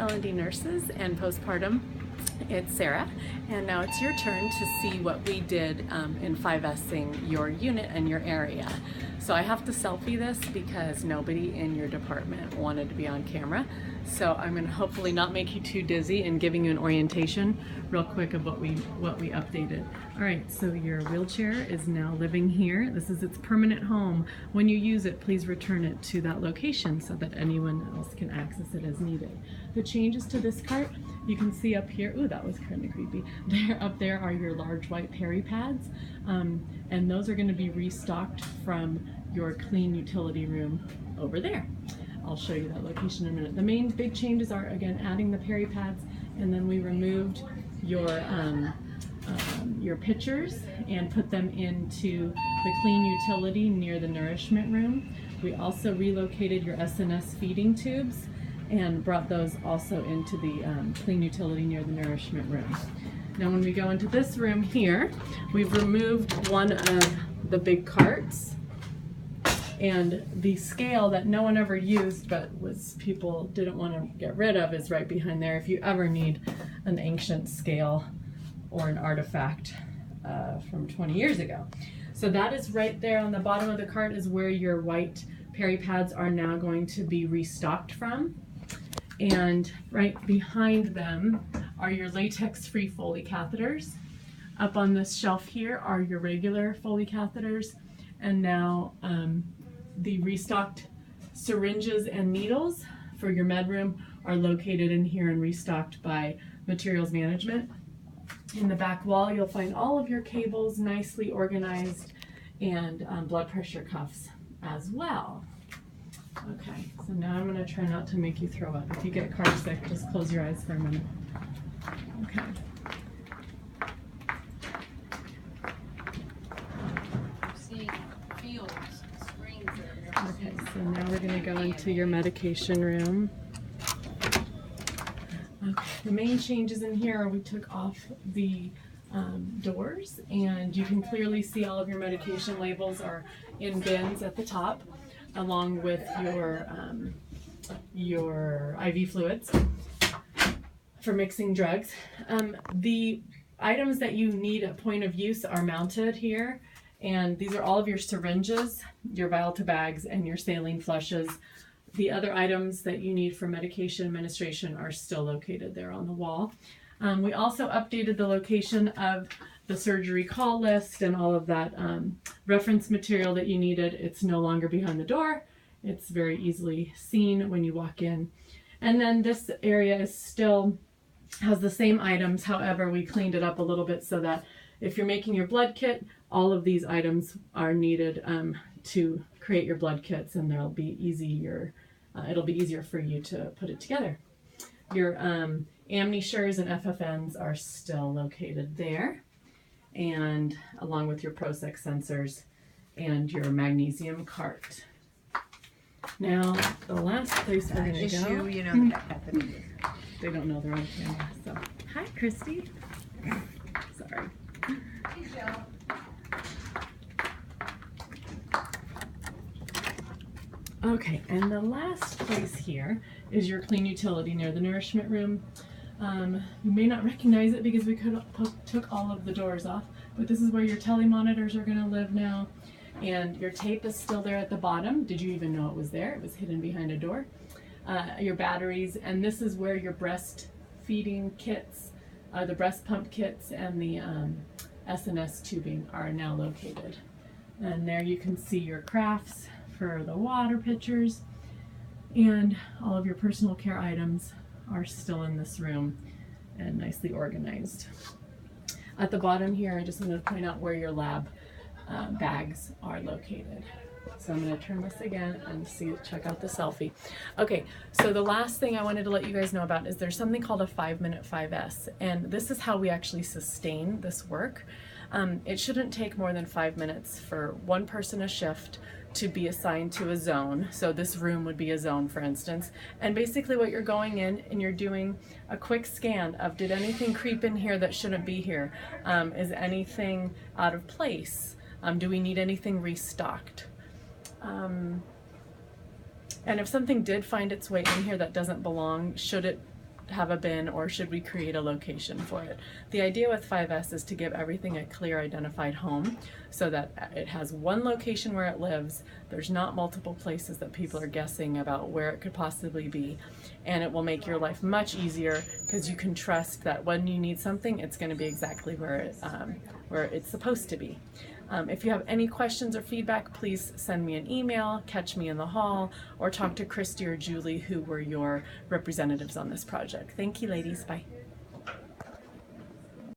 L&D nurses and postpartum. It's Sarah, and now it's your turn to see what we did in 5S'ing your unit and your area. So I have to selfie this because nobody in your department wanted to be on camera. So I'm going to hopefully not make you too dizzy and giving you an orientation real quick of what we updated. All right, so your wheelchair is now living here. This is its permanent home. When you use it, please return it to that location so that anyone else can access it as needed. The changes to this cart, you can see up here, ooh, that was kind of creepy. Up there are your large white peri pads, and those are going to be restocked from your clean utility room over there. I'll show you that location in a minute. The main big changes are, again, adding the peri pads, and then we removed your pitchers and put them into the clean utility near the nourishment room. We also relocated your SNS feeding tubes and brought those also into the clean utility near the nourishment room. Now when we go into this room here, we've removed one of the big carts, and the scale that no one ever used but people didn't want to get rid of is right behind there if you ever need an ancient scale or an artifact from 20 years ago. So that is right there on the bottom of the cart is where your white peri pads are now going to be restocked from. And right behind them are your latex-free Foley catheters. Up on this shelf here are your regular Foley catheters, and now the restocked syringes and needles for your med room are located in here and restocked by materials management. In the back wall, you'll find all of your cables nicely organized and blood pressure cuffs as well. Okay, so now I'm going to try not to make you throw up. If you get car sick, just close your eyes for a minute. Okay. Okay, so now we're going to go into your medication room. Okay, the main changes in here are we took off the doors, and you can clearly see all of your medication labels are in bins at the top, along with your IV fluids for mixing drugs. The items that you need at point of use are mounted here, and these are all of your syringes, your vial to bags, and your saline flushes. The other items that you need for medication administration are still located there on the wall. We also updated the location of the surgery call list and all of that reference material that you needed. It's no longer behind the door. It's very easily seen when you walk in. And then this area is still has the same items. However, we cleaned it up a little bit so that if you're making your blood kit, all of these items are needed to create your blood kits, and it'll be easier for you to put it together. Your Amnisures and FFNs are still located there, and along with your Prosex sensors and your magnesium cart. Now, the last place we're going to go, you know, they don't know they're on camera. So, hi, Christy. Sorry. Okay, and the last place here is your clean utility near the nourishment room. You may not recognize it because we took all of the doors off, but this is where your telemonitors are going to live now, and your tape is still there at the bottom. Did you even know it was there? It was hidden behind a door. Your batteries, and this is where your breastfeeding kits, the breast pump kits, and the SNS tubing are now located. And there you can see your crafts for the water pitchers, and all of your personal care items are still in this room and nicely organized. At the bottom here, I just wanted to point out where your lab bags are located. So I'm going to turn this again and check out the selfie. Okay, so the last thing I wanted to let you guys know about is there's something called a 5-minute 5S, and this is how we actually sustain this work. It shouldn't take more than 5 minutes for one person a shift to be assigned to a zone. So this room would be a zone, for instance. And basically what you're going in and you're doing a quick scan of, did anything creep in here that shouldn't be here? Is anything out of place? Do we need anything restocked? And if something did find its way in here that doesn't belong, should it have a bin, or should we create a location for it? The idea with 5S is to give everything a clear identified home so that it has one location where it lives. There's not multiple places that people are guessing about where it could possibly be, and it will make your life much easier because you can trust that when you need something, it's going to be exactly where it's supposed to be. If you have any questions or feedback, please send me an email, catch me in the hall, or talk to Christy or Julie, who were your representatives on this project. Thank you, ladies. Bye.